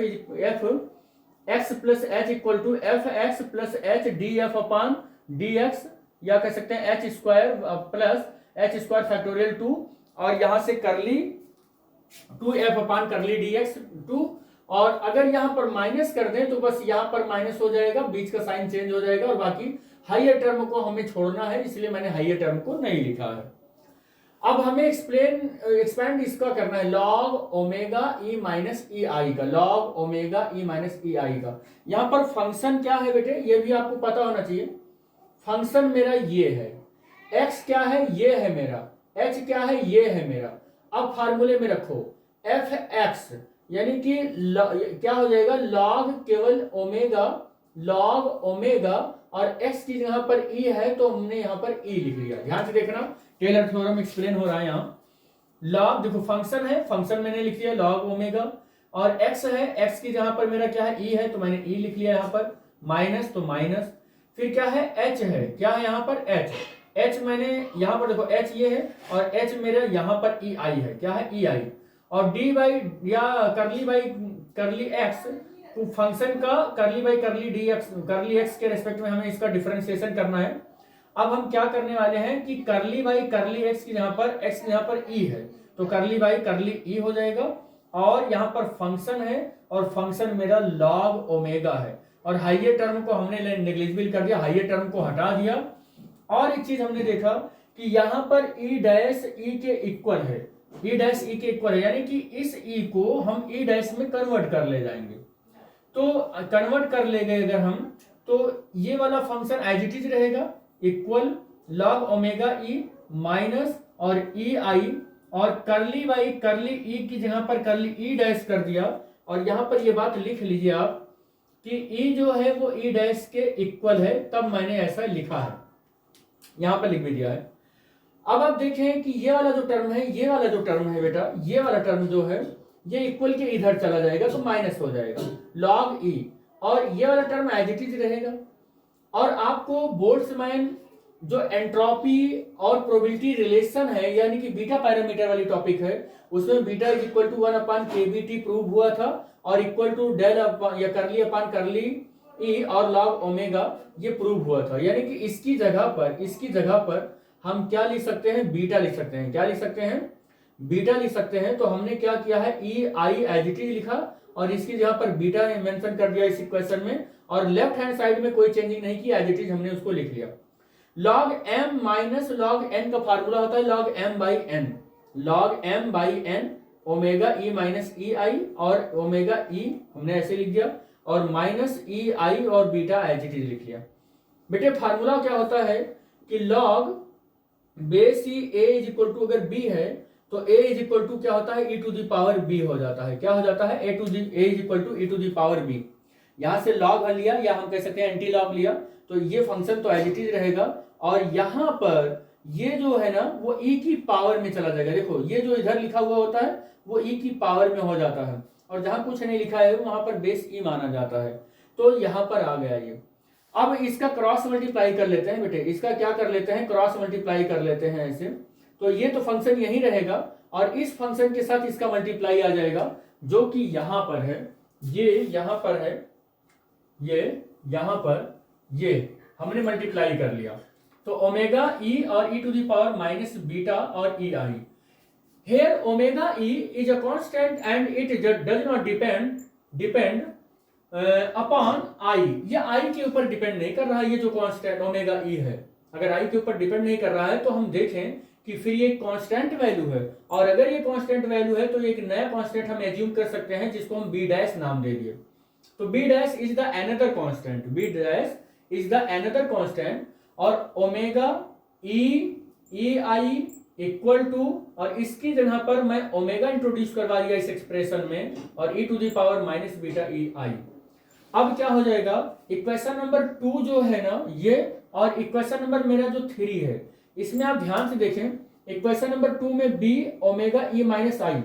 X plus H equal to F X plus H D F upon D X, या कह सकते हैं H square plus H square factorial 2, और यहां से करली 2f अपान करली डी एक्स 2, और अगर यहां पर माइनस कर दें तो बस यहां पर माइनस हो जाएगा, बीच का साइन चेंज हो जाएगा, और बाकी हाइयर टर्म को हमें छोड़ना है, इसलिए मैंने हाइयर टर्म को नहीं लिखा है। अब हमें एक्सपेंड इसका करना है, log omega E minus E I का, log omega E minus E I का। यहां पर फंक्शन क्या है बेटे, ये भी आपको पता होना चाहिए। फंक्शन मेरा ये है, x क्या है, ये है मेरा, h क्या है, ये है मेरा। अब फार्मूले में रखो एफ एक्स, यानी कि क्या हो जाएगा, लॉग केवल ओमेगा, लॉग ओमेगा, और x की जगह पर e है तो हमने यहां पर e लिख लिया। ध्यान से देखना, टेलर थ्योरम एक्सप्लेन हो रहा है यहाँ। लॉग देखो फंक्शन है, फंक्शन मैंने लिख लिया लॉग ओमेगा, और x है, x की जगह पर मेरा क्या है, e है, तो मैंने e लिख लिया यहाँ पर, माइनस तो माइनस, फिर क्या है, h है, क्या है यहाँ पर h मैंने यहाँ पर देखो h ये है, और h मेरा यहाँ पर e आई है, क्या है e आई, और d बाई या करली बाई करली x, तो फंक्शन का करली बाई करली डी एक्स, करली एक्स के रेस्पेक्ट में हमें इसका डिफरेंशिएशन करना है। अब हम क्या करने वाले हैं कि करली बाई करली एक्स की जहां पर x यहाँ पर e है, तो करली बाई करली e हो जाएगा, और यहाँ पर फंक्शन है, और फंक्शन मेरा लॉग ओमेगा है, और हाइयर टर्म को हमने नेग्लिजिबल कर दिया, हाइयर टर्म को हटा दिया। और एक चीज हमने देखा कि यहाँ पर ई डैश ई के इक्वल है, ई डैश ई के इक्वल है, यानी कि इस ई को हम ई डैश में कन्वर्ट कर ले जाएंगे। तो कन्वर्ट कर ले गए अगर हम, तो ये वाला फंक्शन एज इट इज रहेगा, equal log omega E minus और ई आई, और करली बाई करली ई की जगह पर करली ई डैश कर दिया, और यहां पर ये बात लिख लीजिए आप कि ई जो है वो ई डैश के इक्वल है, तब मैंने ऐसा लिखा है, यहां पर लिख भी दिया है। अब आप देखें कि ये वाला जो टर्म है, ये वाला जो टर्म है बेटा, ये वाला टर्म जो है ये इक्वल के इधर चला जाएगा, तो माइनस हो जाएगा लॉग ई, और ये वाला टर्म एज इट इज रहेगा। और आपको बोल्ट्जमैन जो एंट्रोपी और प्रोबेबिलिटी रिलेशन है, यानी कि बीटा पैरामीटर वाली टॉपिक है, उसमें beta is equal to 1 upon KBT prove हुआ था, और इक्वल टू डेल या करली अपान करली ई और लॉग ओमेगा ये प्रूव हुआ था। यानी कि इसकी जगह पर हम क्या लिख सकते हैं, बीटा लिख सकते हैं। क्या लिख सकते हैं, बीटा लिख सकते हैं। तो हमने क्या किया है, ई आई एज इट इज लिखा, और इसकी जगह पर बीटा मेंशन कर दिया इस इक्वेशन में, और लेफ्ट हैंड साइड में कोई चेंजिंग नहीं की, एज इट इज हमने उसको लिख लिया। Log M minus log N का फार्मूला होता है log M by N, log M by N omega E minus E I, और ओमेगा ई हमने ऐसे लिख दिया, और माइनस ई आई और बीटा एज इट इज लिख लिया। बेटे फार्मूला क्या होता है कि log base E A is equal to, अगर बी है तो a इज इक्वल टू क्या होता है, e to the power b हो जाता है। क्या हो जाता है, a is equal to e to the power b। यहां से log लिया, या हम कह सकते हैं एंटी लॉग लिया, तो ये फंक्शन तो एज इट इज रहेगा, और यहां पर ये जो है ना वो e की पावर में चला जाएगा। देखो ये जो इधर लिखा हुआ होता है वो e की पावर में हो जाता है, और जहां कुछ नहीं लिखा है वहां पर बेस e माना जाता है, तो यहां पर आ गया ये। अब इसका क्रॉस मल्टीप्लाई कर लेते हैं बेटे, इसका क्या कर लेते हैं, क्रॉस मल्टीप्लाई कर लेते हैं ऐसे, तो ये तो फंक्शन यही रहेगा, और इस फंक्शन के साथ इसका मल्टीप्लाई आ जाएगा, जो कि यहां पर है, ये यहां पर है, ये यहां पर, ये हमने मल्टीप्लाई कर लिया, तो ओमेगा ई और E to the power minus beta और E I. Here omega E is a constant and it does not depend upon I. ये आई के ऊपर डिपेंड नहीं कर रहा है, ये जो कांस्टेंट ओमेगा ई है, अगर आई के ऊपर डिपेंड नहीं कर रहा है तो हम देखें कि फिर ये कांस्टेंट वैल्यू है, और अगर ये कांस्टेंट वैल्यू है तो एक नया कांस्टेंट हम एज्यूम कर सकते हैं जिसको हम बी डैश नाम दे दिए। तो B dash is the another constant, B dash is the another constant, और omega E I equal to, और इसकी जगह पर मैं ओमेगा इंट्रोड्यूस करवा दिया इस एक्सप्रेशन में, और E to the power minus beta E I. अब क्या हो जाएगा, इक्वेशन नंबर 2 जो है ना ये, और इक्वेशन नंबर मेरा जो 3 है, इसमें आप ध्यान से देखें, इक्वेशन नंबर 2 में b ओमेगा ई माइनस आई।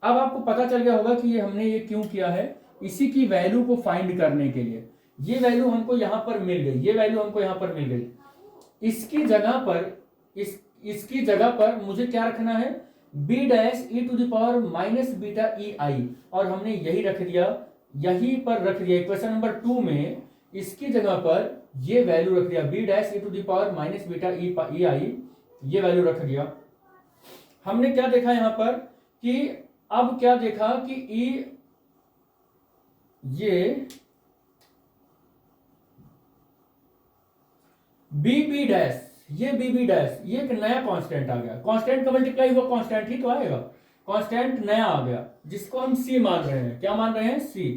अब आपको पता चल गया होगा कि ये हमने ये क्यों किया है, इसी की वैल्यू को फाइंड करने के लिए। ये वैल्यू हमको यहां पर मिल गई, ये वैल्यू हमको यहां पर मिल गई। इसकी जगह पर इसकी जगह पर मुझे क्या रखना है, B dash E to the power minus beta E I, और हमने यही रख दिया, यहीं पर रख दिया इक्वेशन नंबर 2 में। इसकी जगह पर ये वैल्यू रख दिया, B dash E to the power minus beta E I, ये वैल्यू रख दिया। हमने क्या देखा यहां पर कि अब क्या देखा कि ई ये बी डैश, ये बी डैश, ये एक नया कांस्टेंट आ गया। कांस्टेंट का मल्टीप्लाई हुआ कांस्टेंट ही तो आएगा, कांस्टेंट नया आ गया जिसको हम सी मान रहे हैं। क्या मान रहे हैं, सी।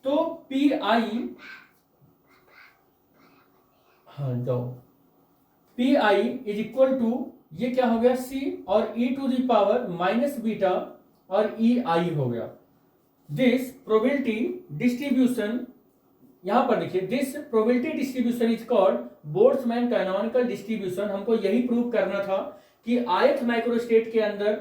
तो पी आई, हाँ जाओ, P I is equal to, ये क्या हो गया, सी, और E to the power minus beta और ई आई हो गया। दिस प्रोबेबिलिटी डिस्ट्रीब्यूशन, यहां पर देखिए, this probability distribution is called Boltzmann canonical distribution. हमको यही प्रूव करना था कि ith माइक्रोस्टेट के अंदर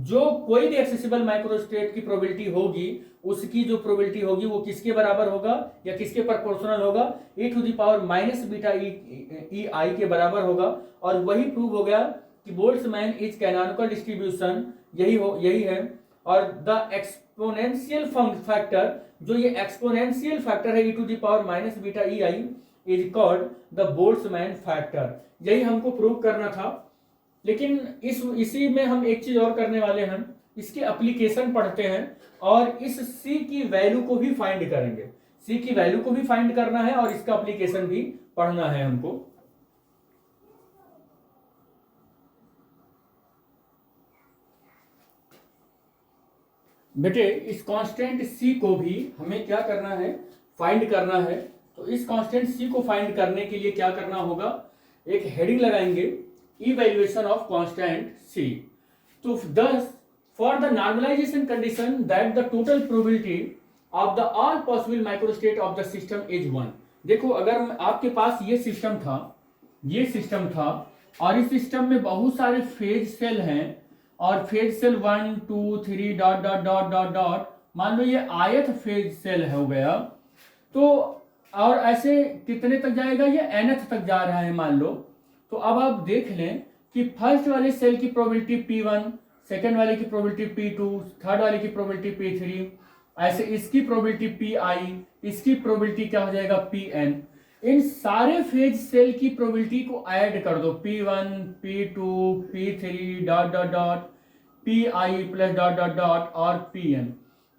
जो कोई भी एक्सेसिबल माइक्रोस्टेट की प्रोबेबिलिटी होगी, उसकी जो प्रोबेबिलिटी होगी वो किसके बराबर होगा या किसके प्रोपोर्शनल होगा, e to the power minus beta E I के बराबर होगा। और वही प्रूव हो गया कि बोल्ट्जमैन इज कैनोनिकल डिस्ट्रीब्यूशन यही है। और द एक्सपोनेंशियल फैक्टर, जो ये एक्सपोनेंशियल फैक्टर है e to the power minus beta E I, is called the Boltzmann factor. यही हमको प्रूव करना था। लेकिन इसी में हम एक चीज और करने वाले हैं, इसकी एप्लीकेशन पढ़ते हैं और इस c की वैल्यू को भी फाइंड करेंगे। c की वैल्यू को भी फाइंड करना है और इसका एप्लीकेशन भी पढ़ना है हमको। बेटे इस कांस्टेंट c को भी हमें क्या करना है, फाइंड करना है। तो इस कांस्टेंट c को फाइंड करने के लिए क्या करना होगा, एक हेडिंग लगाएंगे, इवैल्यूएशन ऑफ कांस्टेंट c। तो thus for the normalization condition that the total probability of the all possible microstate of the system is 1। देखो अगर आपके पास ये सिस्टम था और इस सिस्टम में बहुत सारे फेज सेल हैं और phase cell 1 2 3 dot dot dot dot dot, मान लो ये आयत फेज सेल हो गया, तो और ऐसे कितने तक जाएगा, ये nth तक जा रहा है मान लो। तो अब आप देख लें कि फर्स्ट वाले सेल की प्रोबेबिलिटी P1, सेकेंड वाले की प्रोबेबिलिटी P2, थर्ड वाले की प्रोबेबिलिटी P3, ऐसे इसकी प्रोबेबिलिटी PI, इसकी प्रोबेबिलिटी क्या हो जाएगा Pn। इन सारे फेज सेल की प्रोबेबिलिटी को ऐड कर दो, P1 P2 P3 dot dot dot PI plus dot dot dot और Pn।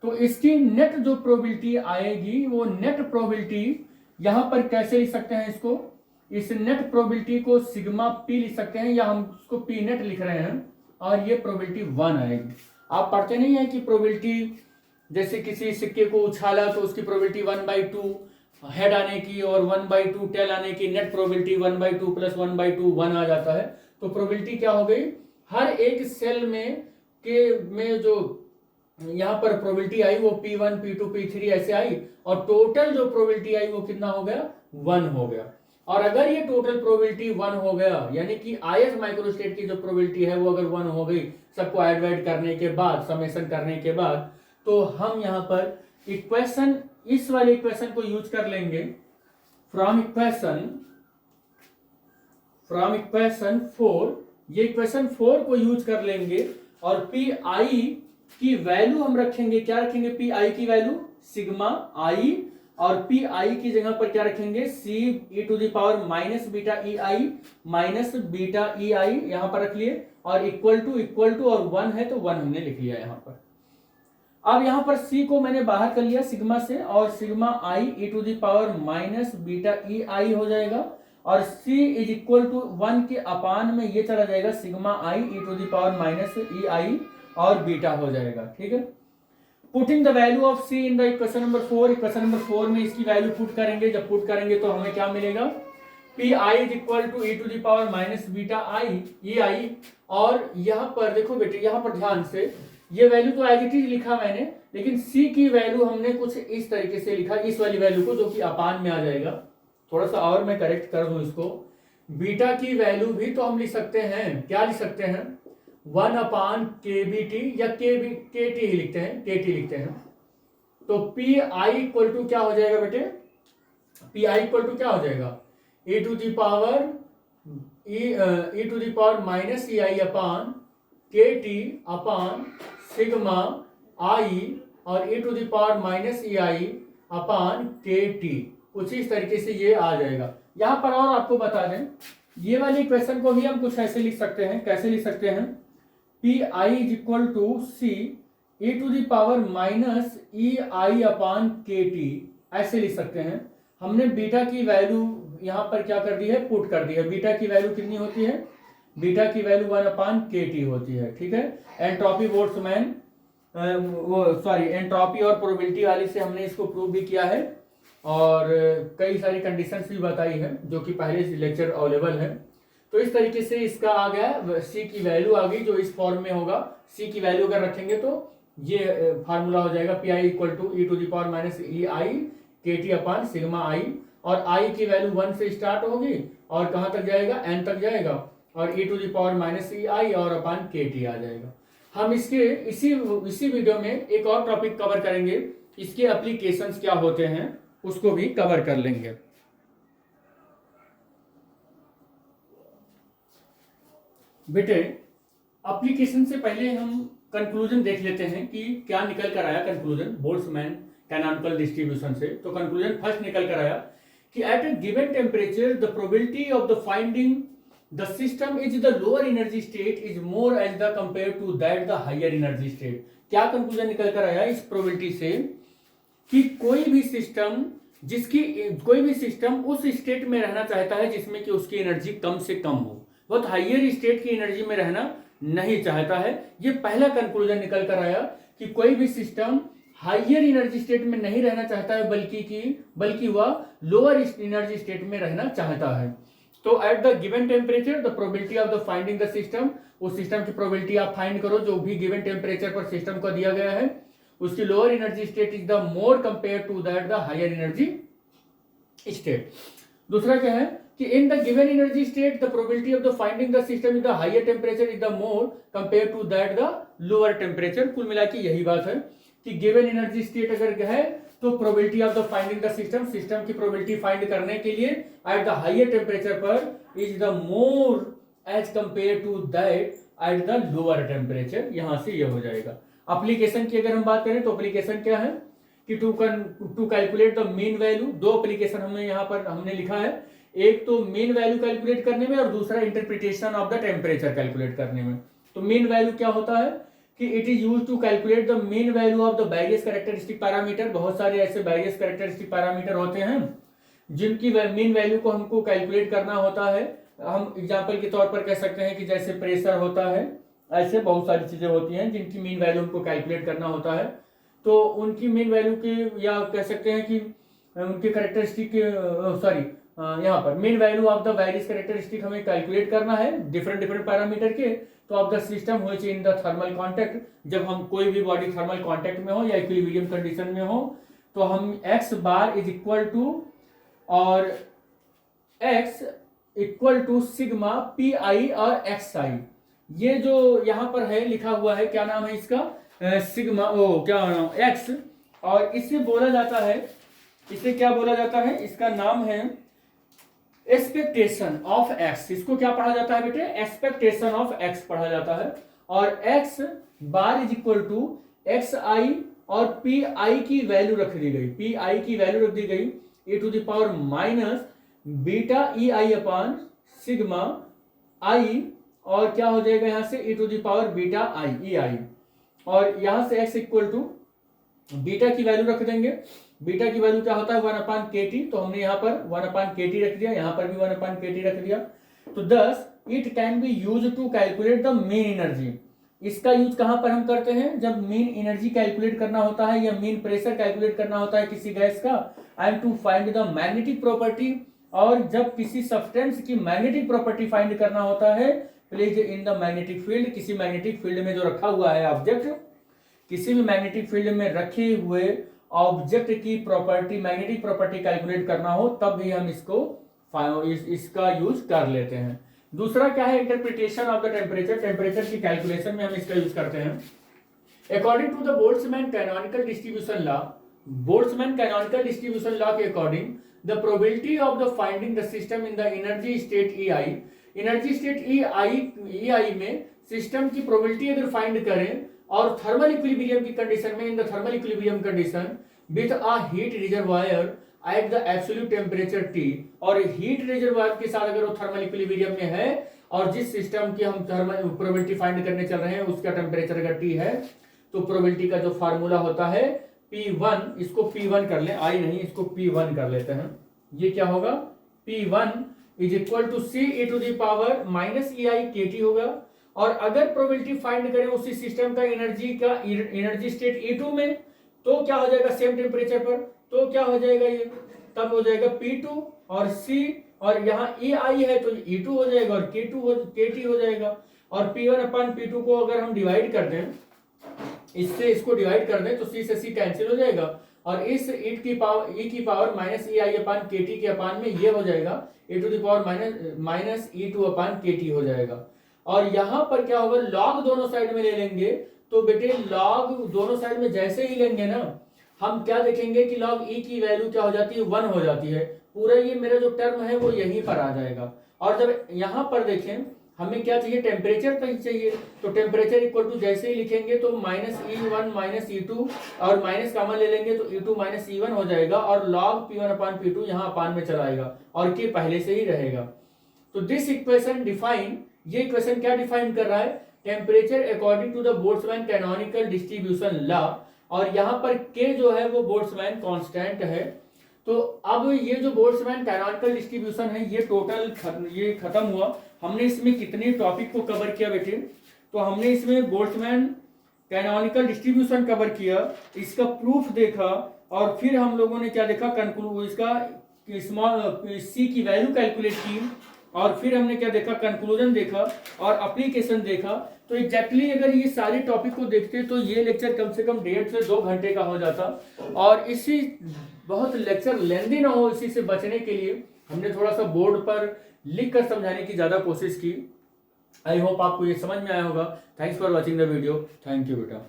तो इसकी नेट जो प्रोबेबिलिटी आएगी वो नेट प्रोबेबिलिटी यहां पर कैसे लिख सकते हैं, इसको, इस नेट प्रोबेबिलिटी को सिग्मा P लिख सकते हैं या हम उसको P नेट लिख रहे हैं और ये प्रोबेबिलिटी 1 आएगी। आप पढ़ते नहीं है कि प्रोबेबिलिटी जैसे किसी सिक्के को उछाला तो उसकी प्रोबेबिलिटी 1/2 हेड आने की और 1/2 टेल आने की, नेट प्रोबेबिलिटी 1/2 प्लस 1/2 1 आ जाता है। तो प्रोबेबिलिटी क्या हो गई, हर एक सेल में जो यहाँ पर प्रोबेबिलिटी आई वो P1 P2 P3 ऐसे आई और टोटल जो प्रोबेबिलिटी आई वो कितना हो गया, 1 हो गया। और अगर ये टोटल प्रोबेबिलिटी 1 हो गया, यानी कि ith माइक्रोस्टेट की जो प्रोबेबिलिटी है वो अगर 1 हो गई सबको ऐड करने के बाद, समेशन करने के बाद, तो हम यहाँ पर इक्वेशन, इस वाले इक्वेशन को यूज कर लेंगे, फ्रॉम इक्वेशन 4, ये इक्वेशन 4 को यूज कर लेंगे और पी आई की वैल्यू हम रखेंगे, क्या रखेंगे, पी आई की वैल्यू सिग्मा आई, और पी आई की जगह पर क्या रखेंगे, C E to the power minus beta E I minus beta E I यहां पर रख लिए, और इक्वल टू और 1 है तो 1 हमने लिख लिया यहां पर। अब यहां पर c को मैंने बाहर कर लिया सिग्मा से, और sigma I E to the power minus beta E I हो जाएगा, और c इज इक्वल टू 1 के अपान में ये चला जाएगा sigma I E to the power minus E I और बीटा हो जाएगा। ठीक है, putting the value of c in the equation number 4, equation number 4 में इसकी वैल्यू पुट करेंगे। जब पुट करेंगे तो हमें क्या मिलेगा, P I is equal to E to the power minus beta I E I. और यहाँ पर देखो बेटे, यहाँ पर ध्यान से, ये वैल्यू तो एज इट इज लिखा मैंने, लेकिन c की वैल्यू हमने कुछ इस तरीके से लिखा, इस वाली वैल्यू को, जो कि अपान में आ जाएगा। थोड़ा सा और मैं करेक्ट कर दूं इसको, बीटा की वैल्यू भी तो हम लिख सकते हैं, क्या लिख सकते हैं, 1/kbt या kt ही लिखते हैं, kt लिखते हैं। तो पी आई इक्वल टू क्या हो जाएगा बेटे, पी आई इक्वल टू क्या हो जाएगा, e to the power E to the power minus E I upon K T upon sigma I और E to the power minus E I upon K T, कुछ इस तरीके से ये आ जाएगा। यहाँ पर और आपको बता दें, ये वाली इक्वेशन को भी हम कुछ ऐसे लिख सकते हैं। कैसे लिख सकते हैं? P I is equal to C E to the power minus E I upon K T, ऐसे लिख सकते हैं। हमने बीटा की वैल्यू यहाँ पर क्या कर दी है? पुट कर दी है। बीटा की वैल्यू कितनी होती है? बीटा की वैल्यू 1 अपान के टी होती है। ठीक है, एंट्रोपी बोल्ट्जमैन एंट्रोपी और प्रोबेबिलिटी वाली से हमने इसको प्रूव भी किया है और कई सारी कंडीशंस भी बताई है जो कि पहले से लेक्चर अवेलेबल है। तो इस तरीके से इसका आ गया, सी की वैल्यू आ गई जो इस फॉर्म में होगा। सी की वैल्यू अगर रखेंगे तो ये फार्मूला हो जाएगा P I equal to E to the power minus E I K T upon sigma I, और आई की वैल्यू 1 से स्टार्ट होगी और कहाँ तक जाएगा? एन तक जाएगा, और E to the power minus E I और अपान के टी आ जाएगा। हम इसके इसी वीडियो में एक और टॉपिक कवर करेंगे, इसके एप्लीकेशंस क्या होते हैं उसको भी कवर कर लेंगे। बेटे, एप्लीकेशन से पहले हम कंक्लूजन देख लेते हैं कि क्या निकल कर आया कंक्लूजन बोल्ट्जमैन कैनोनिकल डिस्ट्रीब्यूशन से। तो कंक्लूजन फर्स्ट निकल कर आया कि at a given temperature the probability of the finding the system is the lower energy state is more as the compare to that the higher energy state. क्या conclusion निकल कर आया इस प्रोबेबिलिटी से कि कोई भी सिस्टम उस स्टेट में रहना चाहता है जिसमें कि उसकी एनर्जी कम से कम हो, बहुत हायर स्टेट की एनर्जी में रहना नहीं चाहता है। ये पहला कंक्लूजन निकल कर आया कि कोई भी सिस्टम हायर एनर्जी स्टेट में नहीं रहना चाहता है बल्कि वह लोअर एनर्जी स्टेट में रहना चाहता है। तो at the given temperature the probability of the finding the system, उस सिस्टम की प्रोबेबिलिटी आप फाइंड करो जो भी गिवन टेम्परेचर पर सिस्टम को दिया गया है, उसकी lower energy state is the more compare to that the higher energy state. दूसरा क्या है कि in the given energy state the probability of the finding the system is the higher temperature is the more compare to that the lower temperature. कुल मिला के यही बात है कि गिवन एनर्जी स्टेट अगर है तो probability of the finding the system की प्रोबेबिलिटी फाइंड करने के लिए एट द हायर टेम्परेचर पर is the more as compare to that at the lower temperature. यहां से ये हो जाएगा। एप्लीकेशन की अगर हम बात करें तो एप्लीकेशन क्या है कि to calculate the mean value. दो एप्लीकेशन हमें यहाँ पर हमने लिखा है, एक तो मीन वैल्यू कैलकुलेट करने में और दूसरा interpretation of the temperature calculate करने में। तो मीन वैल्यू क्या होता है कि it is used to calculate the mean value of the various characteristic parameter. बहुत सारे ऐसे वेरियस कैरेक्टरिस्टिक पैरामीटर होते हैं जिनकी मीन वैल्यू को हमको कैलकुलेट करना होता है। हम एग्जाम्पल के तौर पर कह सकते हैं कि जैसे प्रेशर होता है, ऐसे बहुत सारी चीजें होती हैं जिनकी मीन वैल्यू हमको कैलकुलेट करना होता है। तो उनकी मीन वैल्यू की या कह सकते हैं कि उनके कैरेक्टरिस्टिक यहाँ पर mean value of the various characteristic हमें कैलकुलेट करना है डिफरेंट पैरामीटर के। तो of the system which in the thermal contact, जब हम कोई भी बॉडी थर्मल कांटेक्ट में हो या इक्विलिब्रियम कंडीशन में हो तो हम x bar is equal to और x equal to sigma P I और एक्स आई। ये जो यहाँ पर है लिखा हुआ है, क्या नाम है इसका? सिग्मा क्या नाम? एक्स। और इसे बोला जाता है, इसे क्या बोला जाता है? इसका नाम है एक्सपेक्टेशन ऑफ एक्स। इसको क्या पढ़ा जाता है बेटे? एक्सपेक्टेशन ऑफ एक्स पढ़ा जाता है। और X bar is equal to X I और पी आई की वैल्यू रख दी गई, पी आई की वैल्यू रख दी गई A to the power minus beta E I upon sigma I, और क्या हो जाएगा यहां से A to the power beta I E I, और यहां से एक्स इक्वल टू बीटा की वैल्यू रख देंगे। बीटा की वैल्यू क्या होता है? 1 अपान के टी। तो हमने यहाँ पर 1 अपान के टी रख दिया, यहाँ पर भी 1 अपान के टी रख दिया। तो thus it can be use to calculate the mean energy. इसका यूज कहां पर हम करते हैं? जब मीन एनर्जी कैलकुलेट करना होता है या मीन प्रेशर कैलकुलेट करना होता है किसी गैस का, and to find the magnetic property. और जब किसी सब्सटेंस की मैग्नेटिक प्रॉपर्टी फाइंड करना होता है, place in the magnetic field, किसी मैग्नेटिक फील्ड में जो रखा हुआ है ऑब्जेक्ट, किसी भी मैग्नेटिक फील्ड में रखे हुए ऑब्जेक्ट की प्रॉपर्टी, मैग्नेटिक प्रॉपर्टी कैलकुलेट करना हो तब भी हम इसका यूज कर लेते हैं। दूसरा क्या है? Interpretation of the temperature. Temperature की कैलकुलेशन में हम इसका यूज करते हैं। According to the Boltzmann canonical distribution law, Boltzmann canonical distribution law के according the probability of the finding the system in the energy state E I energy state E I में system की probability अगर find करें और thermal equilibrium की condition में, in the thermal equilibrium condition with a heat reservoir at the absolute temperature T, और heat reservoir के साथ अगर वो थर्मल इक्विलिब्रियम में है और जिस सिस्टम की हम थर्मल प्रोबेबिलिटी फाइंड करने चल रहे हैं उसका टेम्परेचर अगर T है, तो प्रोबेबिलिटी का जो फार्मूला होता है P1, इसको P1 कर ले, आई नहीं, इसको P1 कर लेते हैं। ये क्या होगा, P1 is equal to C e to the power minus EI KT होगा। और अगर प्रोबेबिलिटी फाइंड करें उसी सिस्टम का एनर्जी स्टेट E2 में, तो क्या हो जाएगा सेम टेम्परेचर पर, तो क्या हो जाएगा ये, तब हो जाएगा P2 और C, और यहाँ EI है तो E2 हो जाएगा और KT हो जाएगा। और P1 अपन P2 को अगर हम डिवाइड कर दें, इससे इसको डिवाइड कर दें तो C से C कैंसिल हो जाएगा, और इस e की power minus EI upon KT के अपान में ये हो जाएगा e to the power minus E2 upon KT हो जाएगा। और यहाँ पर क्या होगा, लॉग दोनों साइड में ले लेंगे, तो बेटे लॉग दोनों साइड में जैसे ही लेंगे ना, हम क्या देखेंगे कि लॉग E की वैल्यू क्या हो जाती है, 1 हो जाती है। पूरा ये मेरा जो टर्म है वो यहीं पर आ जाएगा। और जब यहाँ पर देखें हमें क्या चाहिए, टेम्परेचर तक चाहिए, तो टेम्परेचर इक्वल टू जैसे ही लिखेंगे तो माइनस E1 माइनस E2 और माइनस कॉमन ले लेंगे तो E2 माइनस E1 हो जाएगा, और लॉग P1 अपान P2 यहाँ अपान में चला आएगा और K पहले से ही रहेगा। तो दिस इक्वेशन डिफाइन, ये इक्वेशन क्या डिफाइन कर रहा है, temperature according to the Boltzmann canonical distribution law, और यहाँ पर K जो है वो बोल्ट्जमैन कांस्टेंट है। तो अब ये जो बोल्ट्जमैन कैनोनिकल डिस्ट्रीब्यूशन है ये टोटल ये खत्म हुआ। हमने इसमें कितने टॉपिक को कवर किया बेटे, तो हमने इसमें बोल्ट्जमैन कैनोनिकल डिस्ट्रीब्यूशन कवर किया, इसका प्रूफ देखा, और फिर हम लोगों ने क्या देखा, इसका स्मॉल C की वैल्यू कैलकुलेट की, और फिर हमने क्या देखा, कंक्लूजन देखा और एप्लीकेशन देखा। तो एग्जैक्टली अगर ये सारे टॉपिक को देखते तो ये लेक्चर कम से कम 1.5 से 2 घंटे का हो जाता, और इसी बहुत लेक्चर लेंदी ना हो, इसी से बचने के लिए हमने थोड़ा सा बोर्ड पर लिख कर समझाने की ज़्यादा कोशिश की। आई होप आपको ये समझ में आया होगा। Thanks for watching the video. Thank you बेटा।